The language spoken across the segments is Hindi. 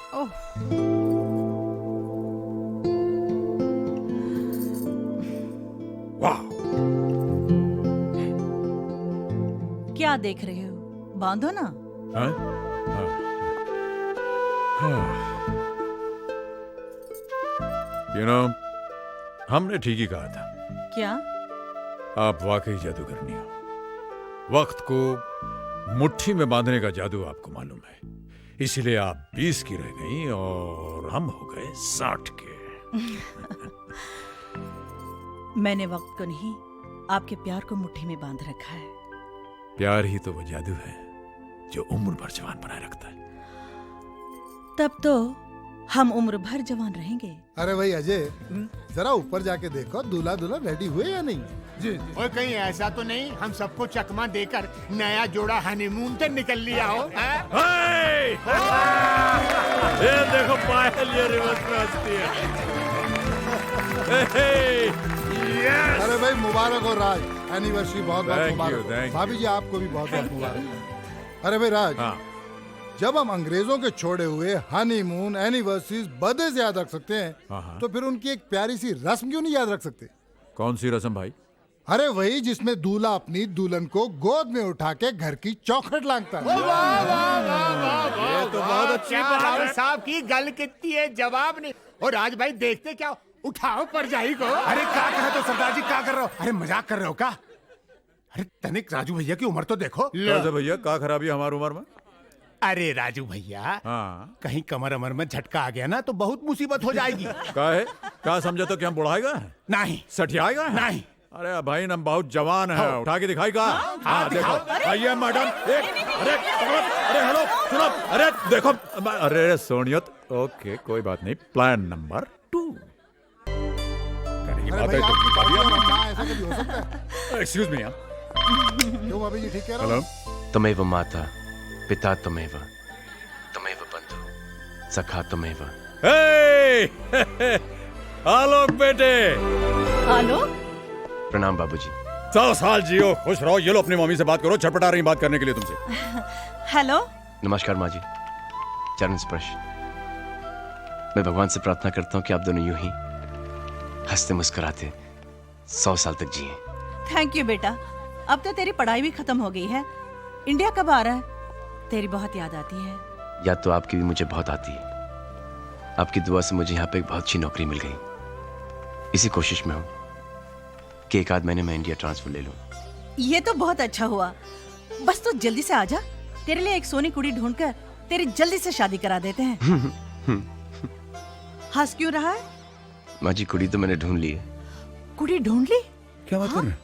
ओह, वाह, क्या देख रहे हो? बांधो ना। हाँ? हाँ, हाँ। हमने ठीक ही कहा था। क्या? आप वाकई जादूगरनी हो। वक्त को मुट्ठी में बांधने का जादू आपको मालूम है, इसीलिए आप 20 की रह गई और हम हो गए 60 के। मैंने वक्त को नहीं, आपके प्यार को मुट्ठी में बांध रखा है। प्यार ही तो वो जादू है जो उम्र भर जवान बनाए रखता है। तब तो हम उम्र भर जवान रहेंगे। अरे भाई अजय, जरा ऊपर जाके देखो दूल्हा दुल्हन रेडी हुए या नहीं। जी जी। और कहीं ऐसा तो नहीं हम सबको चकमा देकर नया जोड़ा हनीमून पे निकल लिया हो? हाय! ये देखो पायल ये रिवर्स में हंसती है। यस! अरे भाई मुबारक हो राज, एनिवर्सरी बहुत बहुत Thank you, मुबारक thank हो। भाभी जी आपको भी बहुत बहुत मुबारक। अरे भाई राज, हाँ, जब हम अंग्रेजों के छोड़े हुए हनीमून एनिवर्सरी बर्थडे से याद रख सकते हैं, हाँ। तो फिर उनकी एक प्यारी सी रस्म क्यों नहीं याद रख सकते? कौन सी रस्म भाई? अरे वही जिसमें दूल्हा अपनी दुल्हन को गोद में उठा के घर की चौखट लांघता है। ये तो बहुत अच्छी बात साहब की गल कितनी है, जवाब नहीं। और राज भाई देखते क्या, उठाओ परजाई को। अरे क्या कहा तो सरदार जी, क्या कर रहे हो? अरे मजाक कर रहे हो क्या? अरे तनिक राजू भैया की उम्र तो देखो। कैसे भैया, क्या खराबी हमारी उम्र में? अरे राजू भैया, हाँ, कहीं कमर अमर में झटका आ गया ना तो बहुत मुसीबत हो जाएगी। क्या है? क्या समझा तो क्या हम बुढ़ाएगा? नहीं सठियाएगा? नहीं। अरे भाई हम बहुत जवान है, उठा के दिखाई का। हाँ देखो, आइए मैडम। अरे हेलो सुनो, अरे देखो, अरे सोनियत, ओके कोई बात नहीं। प्लान नंबर 2 अरे भाई आपकी बात है, क्या ऐसा कभी हो सकता है? Excuse me. क्यों भाभी जी ठीक कह रहे हो? हेलो, तमेव माता पिता तमेव तमेव बंधु सखा तमेव। आलोक बेटे, हेलो, प्रणाम बाबूजी। 100 साल जियो, खुश रहो। ये लो अपनी मम्मी से बात करो, छटपटा रही बात करने के लिए तुमसे। हेलो। नमस्कार माँ जी, चरण स्पर्श। मैं भगवान से प्रार्थना करता हूँ कि आप दोनों यूं ही हंसते मुस्कुराते 100 साल तक जिए। थैंक यू बेटा, अब तो तेरी पढ़ाई भी खत्म हो गई है। इंडिया कब आ रहा है? तेरी बहुत याद आती है। याद तो आपकी भी मुझे बहुत आती है। आपकी दुआ से मुझे यहाँ पे एक बहुत अच्छी नौकरी मिल गई। इसी कोशिश में हूँ कि एक आध महीने में इंडिया ट्रांसफर ले लूँ। ये तो बहुत अच्छा हुआ। बस तू जल्दी से आजा, तेरे लिए एक सोनी कुड़ी ढूंढकर तेरी जल्दी से शादी करा देते हैं। हंस क्यों रहा है? माँ जी, कुड़ी तो मैंने ढूंढ ली है। कुड़ी ढूंढ ली? क्या बात कर रहे हैं?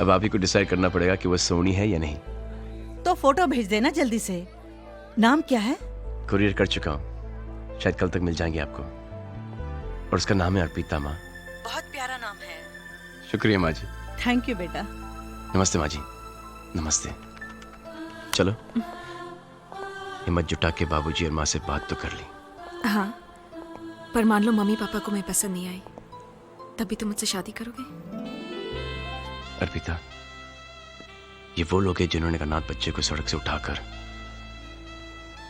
अब आप ही को डिसाइड करना पड़ेगा कि वो सोनी है या नहीं। तो फोटो भेज देना जल्दी से। नाम क्या है? कुरियर कर चुका हूँ, शायद कल तक मिल जाएंगे आपको। और उसका नाम है अर्पिता माँ। बहुत प्यारा नाम है। शुक्रिया माँ जी। थैंक यू बेटा। नमस्ते माँ जी। नमस्ते। चलो हिम्मत जुटा के बाबूजी और माँ से बात तो कर ली। हाँ, पर मान लो मम्मी पापा को मैं पसंद नहीं आई, तभी तो मुझसे शादी करोगे? अर्पिता, ये वो लोग हैं जिन्होंने अनाथ बच्चे को सड़क से उठाकर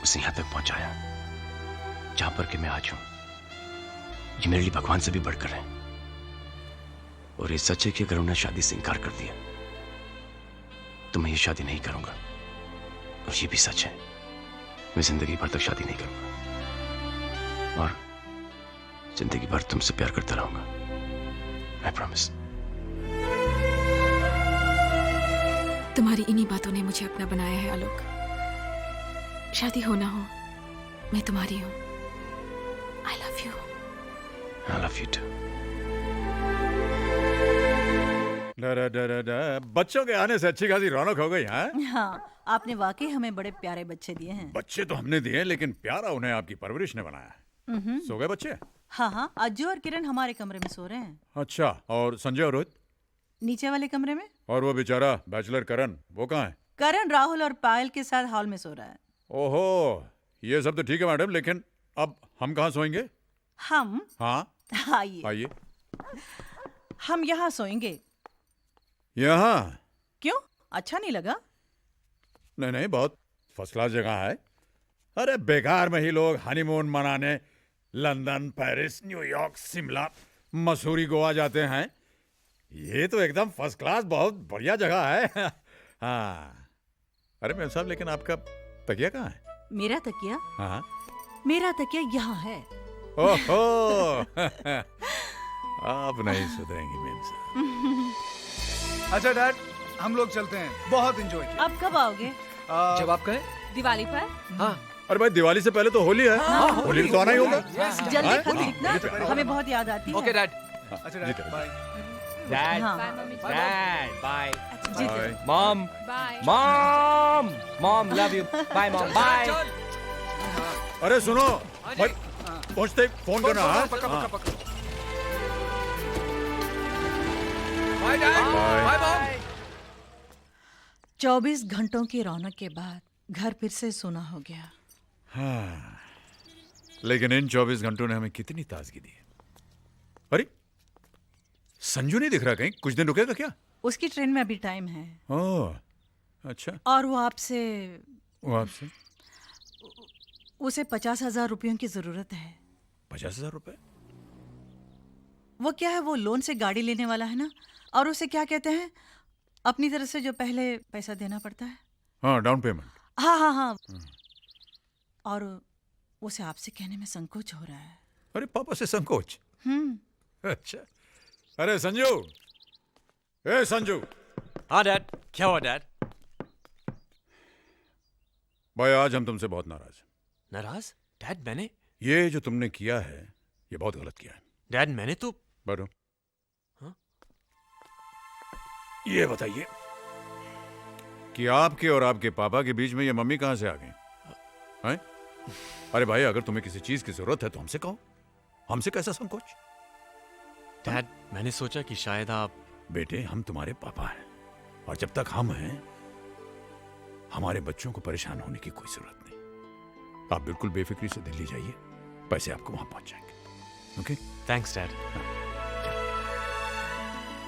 उसे यहां तक पहुंचाया जहां पर कि मैं आज हूं। ये मेरे लिए भगवान से भी बढ़कर है। और ये सच है कि अगर उन्हें शादी से इनकार कर दिया तो मैं ये शादी नहीं करूंगा। और ये भी सच है, मैं जिंदगी भर तक शादी नहीं करूंगा और जिंदगी भर तुमसे प्यार करता रहूंगा। I promise. तुम्हारी इन्हीं बातों ने मुझे अपना बनाया है आलोक। शादी हो ना हो, मैं तुम्हारी हूँ। I love you. I love you too. बच्चों के आने से अच्छी खासी रौनक हो गई है। हाँ, आपने वाकई हमें बड़े प्यारे बच्चे दिए हैं। बच्चे तो हमने दिए, लेकिन प्यारा उन्हें आपकी परवरिश ने बनाया। सो गए बच्चे? हाँ हाँ, अज्जू और किरण हमारे कमरे में सो रहे हैं। अच्छा, और संजय और रोहित? नीचे वाले कमरे में। और वो बेचारा बैचलर करण, वो कहाँ है? करण राहुल और पायल के साथ हॉल में सो रहा है। ओहो, ये सब तो ठीक है मैडम, लेकिन अब हम कहाँ सोएंगे? हम? हाँ आइए। आइए। हम यहाँ सोएंगे। यहाँ? क्यों, अच्छा नहीं लगा? नहीं नहीं, बहुत फर्स्ट क्लास जगह है। अरे बेकार में ही लोग हनीमून मनाने London, Paris, New York, Shimla, Mussoorie, Goa जाते हैं। ये तो एकदम फर्स्ट क्लास, बहुत बढ़िया जगह है। हाँ, अरे मेम साहब, लेकिन आपका तकिया कहाँ है? मेरा तकिया? हाँ। मेरा तकिया यहाँ है। ओहो। आप नहीं सुधरेंगी मेम साहब। अच्छा डैड, हम लोग चलते हैं, बहुत एंजॉय किया। अब कब आओगे? जब आप कहें। दिवाली पर? हाँ। अरे भाई, दिवाली से पहले तो होली है। होली में तो आना ही होगा। जल्दी खत लिखना, हमें बहुत याद आती है। Okay dad. अच्छा डैड, बाय। डैड, हाँ। Dad, bye. जीते। Mom, bye. Mom, mom love you. Bye mom, bye. अरे सुनो भाई, पहुंचते फोन करना। हाँ? पक्का हाँ। पक्का पक्का। Bye dad, bye mom. 24 घंटों की रौनक के बाद घर फिर से सूना हो गया। हाँ, लेकिन इन 24 घंटों ने हमें कितनी ताजगी दी है। अरे संजू नहीं दिख रहा कहीं, कुछ दिन रुकेगा क्या? उसकी ट्रेन में अभी टाइम है। ओह, अच्छा। और वो आपसे उसे 50,000 रुपयों की जरूरत है। 50,000 रुपए? वो क्या है, वो लोन से गाड़ी लेने वाला है ना, और उसे क्या कहते हैं, अपनी तरफ से जो पहले पैसा देना पड़ता है। हाँ, डाउन पेमेंट। हाँ हाँ हाँ। और उसे आपसे कहने में संकोच हो रहा है। अरे पापा से संकोच? अच्छा। अरे संजू, ए संजू। हाँ डैड। क्या हुआ डैड? भाई, आज हम तुमसे बहुत नाराज हैं। नाराज? डैड मैंने? ये जो तुमने किया है, ये बहुत गलत किया है। डैड मैंने तो। बैठो। हाँ? ये बताइए कि आपके और आपके पापा के बीच में ये मम्मी कहां से आ गई? हैं? अरे भाई, अगर तुम्हें किसी चीज की जरूरत है तो हमसे कहो, हमसे कैसा संकोच? डैड मैंने सोचा कि शायद आप। बेटे, हम तुम्हारे पापा हैं, और जब तक हम हैं, हमारे बच्चों को परेशान होने की कोई जरूरत नहीं। आप बिल्कुल बेफिक्री से दिल्ली जाइए, पैसे आपको वहां पहुंच जाएंगे। ओके? Thanks dad.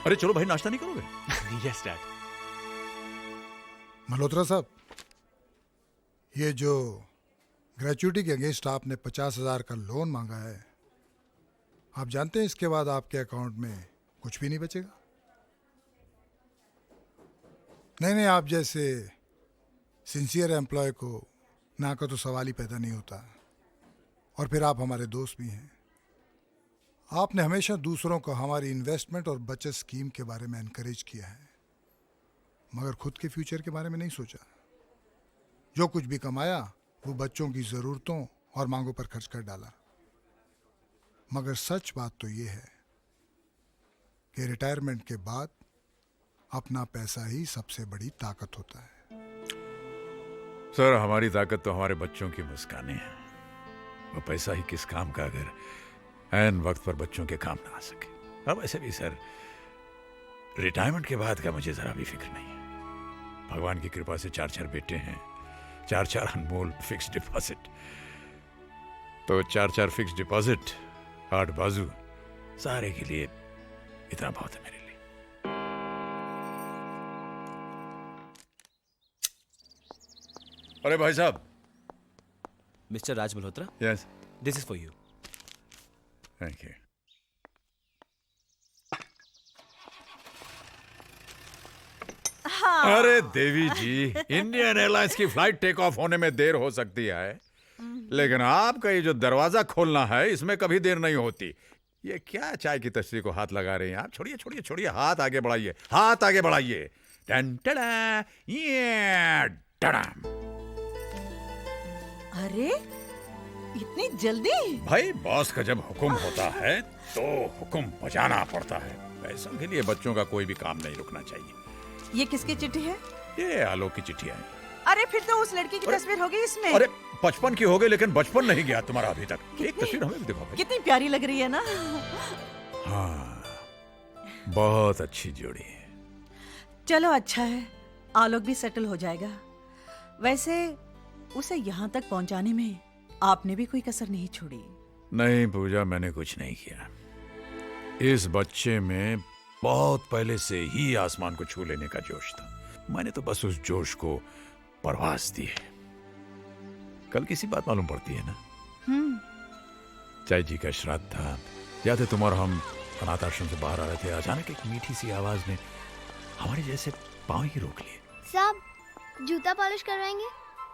अरे चलो भाई, नाश्ता नहीं करोगे? Yes dad. मल्होत्रा साहब, ये जो ग्रेचुइटी के अगेंस्ट आपने 50,000 का लोन मांगा है, आप जानते हैं इसके बाद आपके अकाउंट में कुछ भी नहीं बचेगा। नहीं, आप जैसे सिंसियर एम्प्लॉय को ना का तो सवाल ही पैदा नहीं होता। और फिर आप हमारे दोस्त भी हैं। आपने हमेशा दूसरों को हमारी इन्वेस्टमेंट और बचत स्कीम के बारे में एनकरेज किया है, मगर खुद के फ्यूचर के बारे में नहीं सोचा। जो कुछ भी कमाया वो बच्चों की ज़रूरतों और मांगों पर खर्च कर डाला। मगर सच बात तो ये है कि रिटायरमेंट के बाद अपना पैसा ही सबसे बड़ी ताकत होता है। सर, हमारी ताकत तो हमारे बच्चों की मुस्कानें हैं। वो पैसा ही किस काम का अगर ऐन वक्त पर बच्चों के काम ना आ सके। अब ऐसे भी सर, रिटायरमेंट के बाद का मुझे जरा भी फिक्र नहीं है। भगवान की कृपा से 4 बेटे हैं, 4 अनमोल फिक्स डिपॉजिट। तो 4 फिक्स डिपॉजिट, 8 बाजू, सारे के लिए इतना बहुत है मेरे लिए। अरे भाई साहब। Mister Raj Malhotra. Yes, this is for you. Thank you. अरे देवी जी, इंडियन एयरलाइंस की फ्लाइट टेक ऑफ होने में देर हो सकती है, लेकिन आपका ये जो दरवाजा खोलना है, इसमें कभी देर नहीं होती। ये क्या चाय की तस्वीर को हाथ लगा रहे हैं आप? छोड़िए छोड़िए छोड़िए, हाथ आगे बढ़ाइए, हाथ आगे बढ़ाइए। टन टड़ा, ये टड़ाम। अरे इतनी जल्दी? भाई, बॉस का जब हुक्म होता है तो हुक्म बजाना पड़ता है। पैसों के लिए बच्चों का कोई भी काम नहीं रुकना चाहिए। ये किसकी चिट्ठी है? ये आलोक की चिट्ठी है। अरे फिर तो उस लड़की की तस्वीर होगी इसमें। अरे 55 की हो गई, लेकिन बचपन नहीं गया तुम्हारा अभी तक। एक तस्वीर हमें भी दिखाओ भाई। कितनी प्यारी लग रही है ना। हाँ, बहुत अच्छी जोड़ी है। चलो अच्छा है, आलोक भी सेटल हो जाएगा। वैसे उसे यहाँ तक पहुँचाने में आपने भी कोई कसर नहीं छोड़ी। नहीं पूजा, मैंने कुछ नहीं किया। इस बच्चे में बहुत पहले से ही आसमान को छू लेने का जोश था। मैंने तो बस उस जोश को परवास दी है। कल किसी बात मालूम पड़ती है ना। हम्म। चाय जी का श्राद्ध था, याद है तुम और हम अनाथ आश्रम से बाहर आ रहे थे, अचानक एक मीठी सी आवाज ने हमारे जैसे पांव ही रोक लिए। साहब जूता पॉलिश करवाएंगे?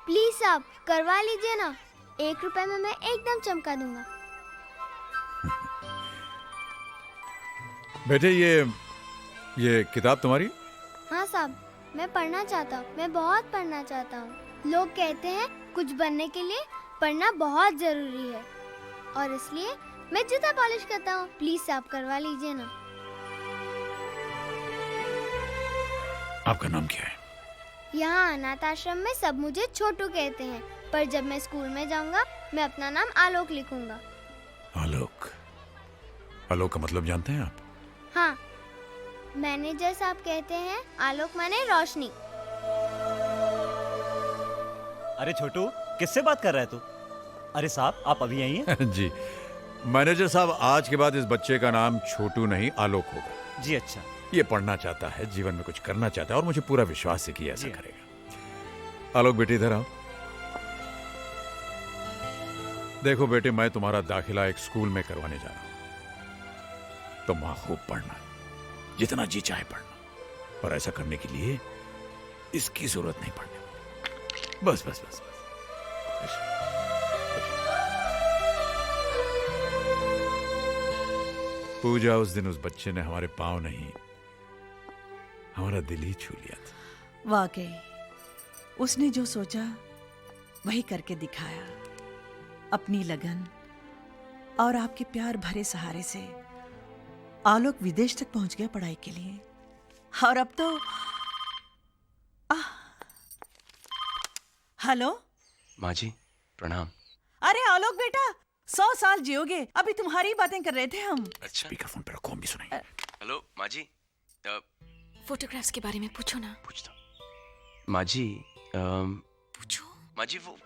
प्लीज साहब करवा लीजिए ना, 1 रुपए में मैं एकदम चमका दूंगा। बेटे ये किताब तुम्हारी? हाँ साहब, मैं पढ़ना चाहता हूँ, मैं बहुत पढ़ना चाहता हूँ। लोग कहते हैं कुछ बनने के लिए पढ़ना बहुत जरूरी है, और इसलिए मैं जूता पॉलिश करता हूँ। प्लीज साहब करवा लीजिए ना। आपका नाम क्या है? यहाँ अनाथ आश्रम में सब मुझे छोटू कहते हैं, पर जब मैं स्कूल में जाऊँगा मैं अपना नाम आलोक लिखूंगा। आलोक? आलोक का मतलब जानते हैं आप? हाँ, मैनेजर साहब कहते हैं आलोक माने रोशनी। अरे छोटू, किससे बात कर रहा है तू? अरे साहब, आप अभी आई हैं? जी मैनेजर साहब, आज के बाद इस बच्चे का नाम छोटू नहीं आलोक होगा। जी अच्छा। ये पढ़ना चाहता है, जीवन में कुछ करना चाहता है, और मुझे पूरा विश्वास है कि ऐसा करेगा। आलोक बेटे इधर आओ। देखो बेटे, मैं तुम्हारा दाखिला एक स्कूल में करवाने जा रहा हूं। तुम वहां खूब पढ़ना, जितना जी चाहे पढ़ना, और ऐसा करने के लिए इसकी जरूरत नहीं पड़ने। बस बस बस बस। पूजा, उस दिन उस बच्चे ने हमारे पांव नहीं, हमारा दिल ही छू लिया था। वाकई उसने जो सोचा वही करके दिखाया। अपनी लगन और आपके प्यार भरे सहारे से आलोक विदेश तक पहुंच गया पढ़ाई के लिए, और अब तो हेलो माँ जी प्रणाम। अरे आलोक बेटा, 100 साल जियोगे। अभी तुम्हारी बातें कर रहे थे हम। अच्छा, स्पीकरफोन पे रखो, हम भी सुनेंगे। हेलो माँ जी। फोटोग्राफ्स के बारे में पूछो ना। पूछता माँ जी। पूछो माँ जी वो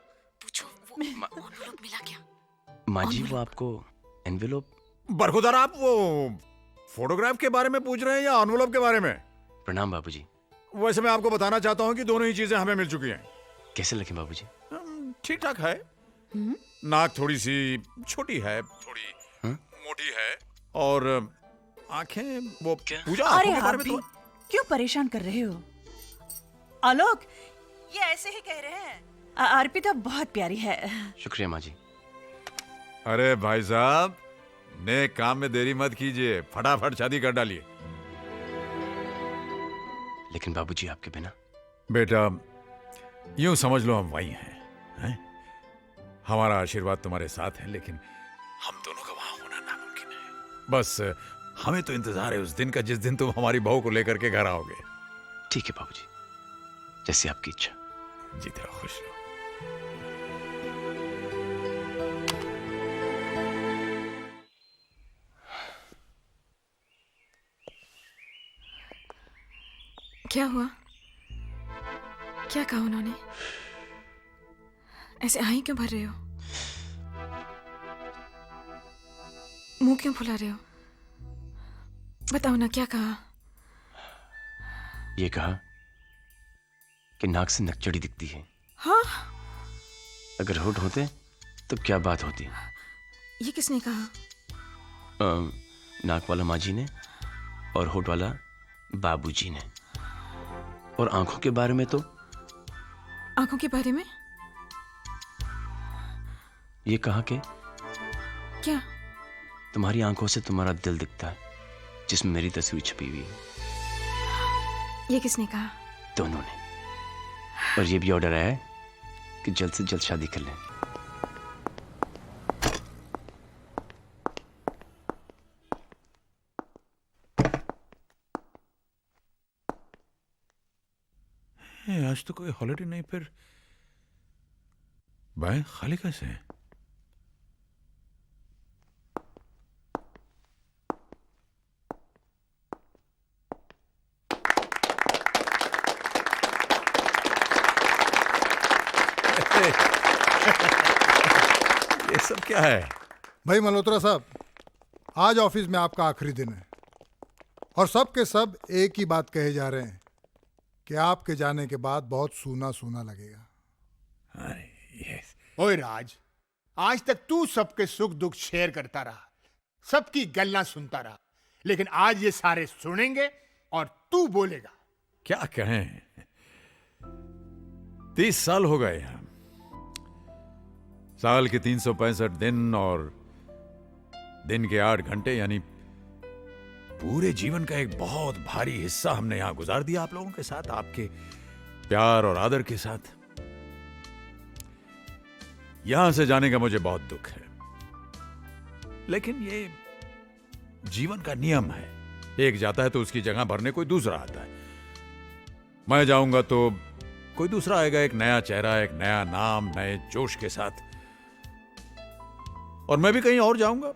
एनवेलप मिला क्या? माँ जी वो आपको एनवेलप। बरखुदार, आप वो फोटोग्राफ के बारे में पूछ रहे हैं या एनवेलप के बारे में? प्रणाम बाबूजी। वैसे मैं आपको बताना चाहता हूँ कि दोनों ही चीजें हमें मिल चुकी हैं। कैसे लगे बाबूजी? ठीक ठाक है। नाक थोड़ी सी छोटी है, थोड़ी मोटी है, और आंखें वो पूजा अरे आंखों के बारे आप में भी तो क्यों परेशान कर रहे हो? आलोक ये ऐसे ही कह रहे हैं। अर्पिता बहुत प्यारी है। शुक्रिया माँ जी। अरे भाई साहब, नेक काम में देरी मत कीजिए, फटाफट शादी कर डालिए। लेकिन बाबूजी आपके बिना। बेटा यूं समझ लो हम वही हैं। हमारा आशीर्वाद तुम्हारे साथ है, लेकिन हम दोनों का वहां होना नामुमकिन है। बस हमें तो इंतजार है उस दिन का जिस दिन तुम हमारी बहू को लेकर के घर आओगे। ठीक है बाबूजी, जैसे आपकी इच्छा। जीते रहो, खुश रहो। क्या हुआ? क्या कहा उन्होंने? ऐसे आही क्यों भर रहे हो? मुंह क्यों फुला रहे हो? बताओ ना, क्या कहा? ये कहा कि नाक से नकचड़ी दिखती है। हाँ? अगर होठ होते तो क्या बात होती? ये किसने कहा? नाक वाला माँ जी ने, और होठ वाला बाबूजी ने। और आंखों के बारे में तो? आंखों के बारे में ये कहा कि क्या? तुम्हारी आंखों से तुम्हारा दिल दिखता है, जिसमें मेरी तस्वीर छपी हुई है। ये किसने कहा? दोनों ने। और ये भी ऑर्डर आया है कि जल्द से जल्द शादी कर लें। आज तो कोई हॉलिडे नहीं, फिर बैंक खाली कैसे है? ये सब क्या है? भाई मल्होत्रा साहब, आज ऑफिस में आपका आखिरी दिन है, और सब के सब एक ही बात कहे जा रहे हैं कि आपके जाने के बाद बहुत सूना सूना लगेगा। अरे ओए राज, आज तक तू सबके सुख दुख शेयर करता रहा, सबकी गल्ला सुनता रहा, लेकिन आज ये सारे सुनेंगे और तू बोलेगा। क्या कहें, 30 साल हो गए हैं, साल के 365 दिन और दिन के 8 घंटे, यानी पूरे जीवन का एक बहुत भारी हिस्सा हमने यहां गुजार दिया आप लोगों के साथ, आपके प्यार और आदर के साथ। यहां से जाने का मुझे बहुत दुख है, लेकिन ये जीवन का नियम है, एक जाता है तो उसकी जगह भरने कोई दूसरा आता है। मैं जाऊंगा तो कोई दूसरा आएगा, एक नया चेहरा, एक नया नाम, नए जोश के साथ। और मैं भी कहीं और जाऊंगा,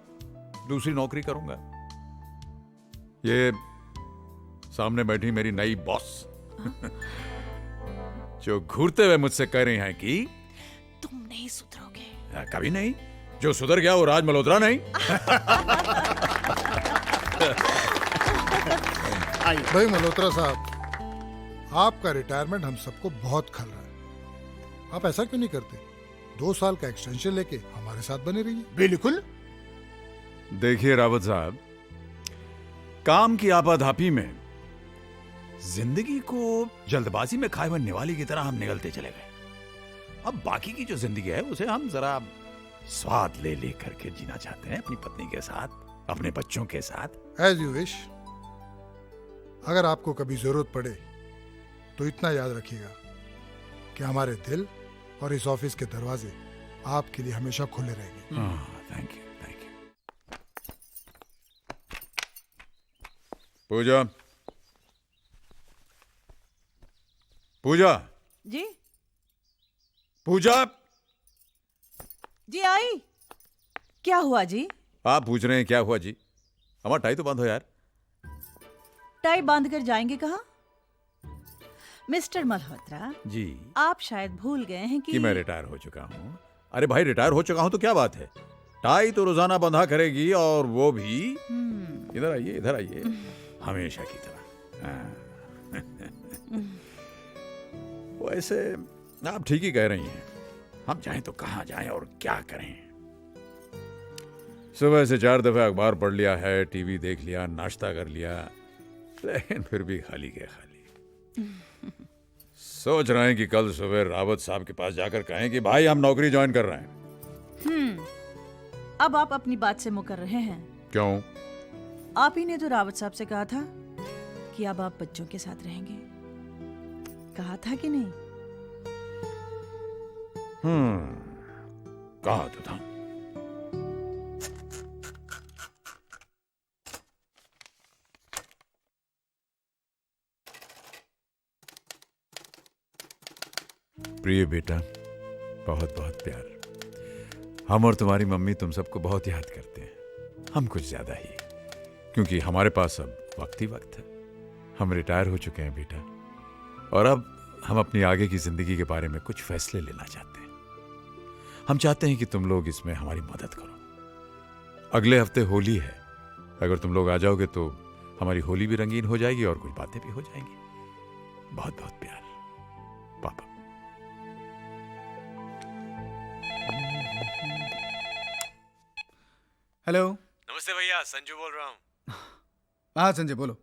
दूसरी नौकरी करूंगा। ये सामने बैठी मेरी नई बॉस जो घूरते हुए मुझसे कह रही हैं कि तुम नहीं सुधरोगे। कभी नहीं, जो सुधर गया वो राज मल्होत्रा नहीं। भाई मल्होत्रा साहब, आपका रिटायरमेंट हम सबको बहुत खल रहा है। आप ऐसा क्यों नहीं करते, 2 साल का एक्सटेंशन लेके हमारे साथ बने रहिए। बिल्कुल। देखिए रावत साहब, काम की आपाधापी में जिंदगी को जल्दबाजी में खाए हुए निवाले की तरह हम निगलते चले गए। अब बाकी की जो जिंदगी है उसे हम जरा स्वाद ले ले करके जीना चाहते हैं, अपनी पत्नी के साथ, अपने बच्चों के साथ। As you wish. अगर आपको कभी जरूरत पड़े तो इतना याद रखिएगा कि हमारे दिल और इस ऑफिस के दरवाजे आपके लिए हमेशा खुले रहेंगे। Thank you, thank you. Pooja, Pooja, ji Pooja. जी आई। क्या हुआ जी? आप पूछ रहे हैं क्या हुआ जी? हमारा टाई तो बंद हो यार। टाई बांध कर जाएंगे कहाँ? मिस्टर मल्होत्रा जी, आप शायद भूल गए हैं कि मैं रिटायर हो चुका हूँ। अरे भाई, रिटायर हो चुका हूँ तो क्या बात है, टाई तो रोजाना बंधा करेगी, और वो भी इधर आइए, इधर आइए, हमेशा की तरह। वैसे आप ठीक ही कह रही हैं, हम चाहें तो कहाँ जाएं और क्या करें। सुबह से 4 दफे अखबार पढ़ लिया है, टीवी देख लिया, नाश्ता कर लिया, लेकिन फिर भी खाली के खाली। सोच रहे हैं कि कल सुबह रावत साहब के पास जाकर कहें कि भाई हम नौकरी ज्वाइन कर रहे हैं। अब आप अपनी बात से मुकर रहे हैं। क्यों? आप ही ने तो रावत साहब से कहा था कि अब आप बच्चों के साथ रहेंगे, कहा था कि नहीं? कहा तो था। प्रिय बेटा, बहुत बहुत प्यार। हम और तुम्हारी मम्मी तुम सबको बहुत याद करते हैं, हम कुछ ज्यादा ही, क्योंकि हमारे पास अब वक्त ही वक्त है। हम रिटायर हो चुके हैं बेटा, और अब हम अपनी आगे की जिंदगी के बारे में कुछ फैसले लेना चाहते हैं। हम चाहते हैं कि तुम लोग इसमें हमारी मदद करो। अगले हफ्ते होली है, अगर तुम लोग आ जाओगे तो हमारी होली भी रंगीन हो जाएगी और कुछ बातें भी हो जाएंगी। बहुत बहुत प्यार, पापा। हेलो। नमस्ते भैया, संजू बोल रहा हूँ। हाँ संजय बोलो।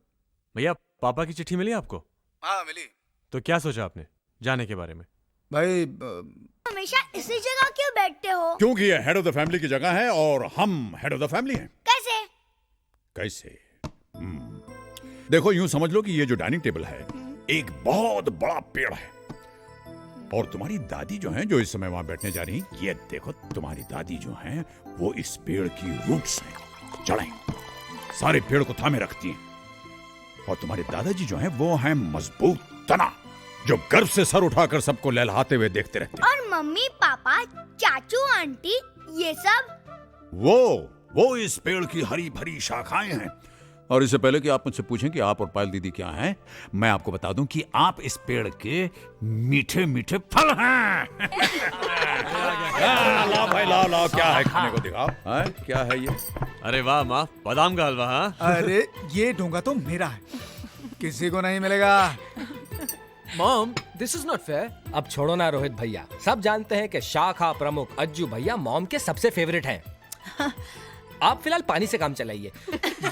भैया, पापा की चिट्ठी मिली आपको? हाँ मिली। तो क्या सोचा आपने जाने के बारे में? भाई हमेशा इसी जगह क्यों बैठते हो? क्योंकि ये हेड ऑफ द फैमिली की जगह है और हम हेड ऑफ द फैमिली हैं। कैसे? कैसे? देखो, यूं समझ लो कि ये जो डाइनिंग टेबल है एक बहुत बड़ा पेड़ है, और तुम्हारी दादी जो हैं, जो इस समय वहां बैठने जा रही हैं, ये देखो, तुम्हारी दादी जो हैं वो इस पेड़ की रूट्स हैं, जड़ें सारे पेड़ को थामे रखती हैं। और तुम्हारे दादाजी जो हैं वो हैं मजबूत तना, जो गर्व से सर उठाकर सबको लहलहाते हुए देखते रहते हैं। और मम्मी पापा चाचू आंटी ये सब? वो इस पेड़ की हरी भरी शाखाएं हैं। और इससे पहले कि आप मुझसे पूछें कि आप और पायल दीदी क्या हैं, मैं आपको बता दूं कि आप इस पेड़ के मीठे मीठे फल हैं। लाओ भाई, लाओ लाओ, क्या है खाने को दिखाओ। क्या है ये? अरे वाह माँ, बादाम का हलवा। हाँ, अरे ये ढोंगा तो मेरा है, किसी को नहीं मिलेगा। Mom, this is not fair. अब छोड़ो ना रोहित भैया, सब जानते हैं कि शाखा प्रमुख अज्जू भैया मॉम के सबसे फेवरेट हैं। आप फिलहाल पानी से काम चलाइए।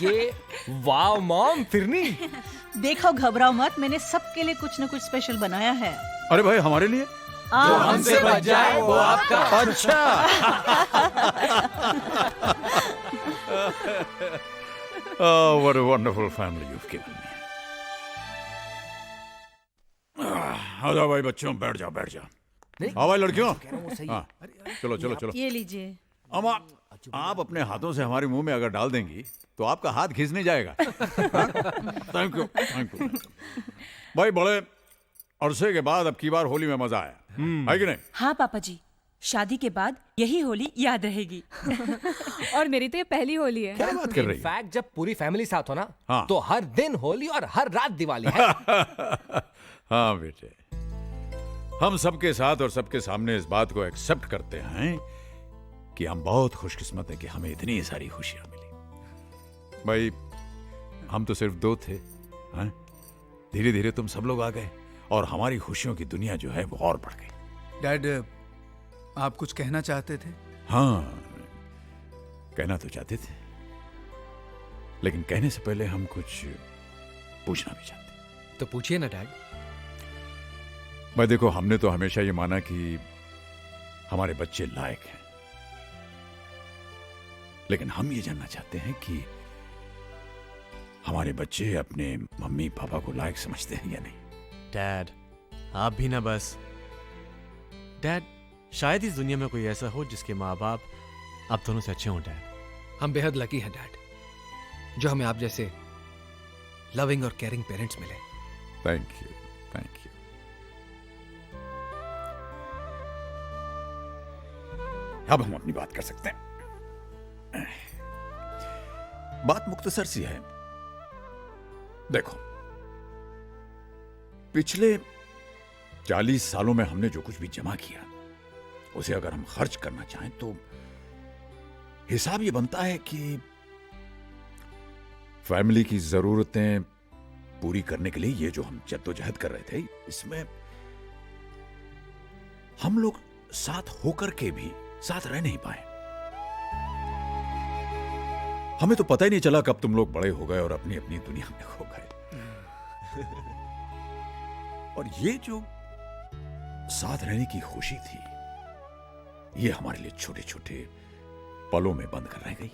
ये वाव मॉम, फिरनी। देखो घबराओ मत, मैंने सबके लिए कुछ न कुछ स्पेशल बनाया है। अरे भाई हमारे लिए? जो हमसे बच जाए वो आपका। अच्छा। Oh, what a wonderful family you've given me. आ जाओ भाई बच्चों, बैठ जाओ बैठ जाओ। हाँ भाई लड़कियों, हाँ चलो चलो चलो। ये लीजिए। अम्मा, आप अपने हाथों से हमारे मुंह में अगर डाल देंगी तो आपका हाथ खींच नहीं जाएगा। Thank you thank you. भाई बड़े अरसे के बाद अब की बार होली में मजा आया है कि नहीं? हाँ पापा जी, शादी के बाद यही होली याद रहेगी। और मेरी तो ये पहली होली है। क्या बात कर रही है? इनफैक्ट जब पूरी फैमिली साथ हो ना, हाँ। तो हर दिन होली और हर रात दिवाली है। हाँ बेटे, हम सबके साथ और सबके सामने इस बात को एक्सेप्ट करते हैं कि हम बहुत खुशकिस्मत हैं कि हमें इतनी सारी खुशियां मिली। भाई हम तो सिर्फ दो थे, हैं? धीरे धीरे तुम सब लोग आ गए और हमारी खुशियों की दुनिया जो है वो और बढ़ गई। डैड, आप कुछ कहना चाहते थे? हाँ, कहना तो चाहते थे, लेकिन कहने से पहले हम कुछ पूछना भी चाहते। तो पूछिए ना डैड। भाई देखो, हमने तो हमेशा ये माना कि हमारे बच्चे लायक हैं, लेकिन हम ये जानना चाहते हैं कि हमारे बच्चे अपने मम्मी पापा को लायक समझते हैं या नहीं। डैड, आप भी ना बस। डैड, शायद इस दुनिया में कोई ऐसा हो जिसके माँ बाप आप दोनों से अच्छे हों डैड। हम बेहद लकी हैं डैड, जो हमें आप जैसे लविंग और केयरिंग पेरेंट्स मिले। Thank you thank you. अब हम अपनी बात कर सकते हैं। बात मुख्तसर सी है। देखो, पिछले 40 सालों में हमने जो कुछ भी जमा किया, उसे अगर हम खर्च करना चाहें तो हिसाब ये बनता है कि फैमिली की जरूरतें पूरी करने के लिए ये जो हम जद्दोजहद कर रहे थे, इसमें हम लोग साथ होकर के भी साथ रह नहीं पाए। हमें तो पता ही नहीं चला कब तुम लोग बड़े हो गए और अपनी अपनी दुनिया में खो गए। और ये जो साथ रहने की खुशी थी, ये हमारे लिए छोटे छोटे पलों में बंद कर रह गई।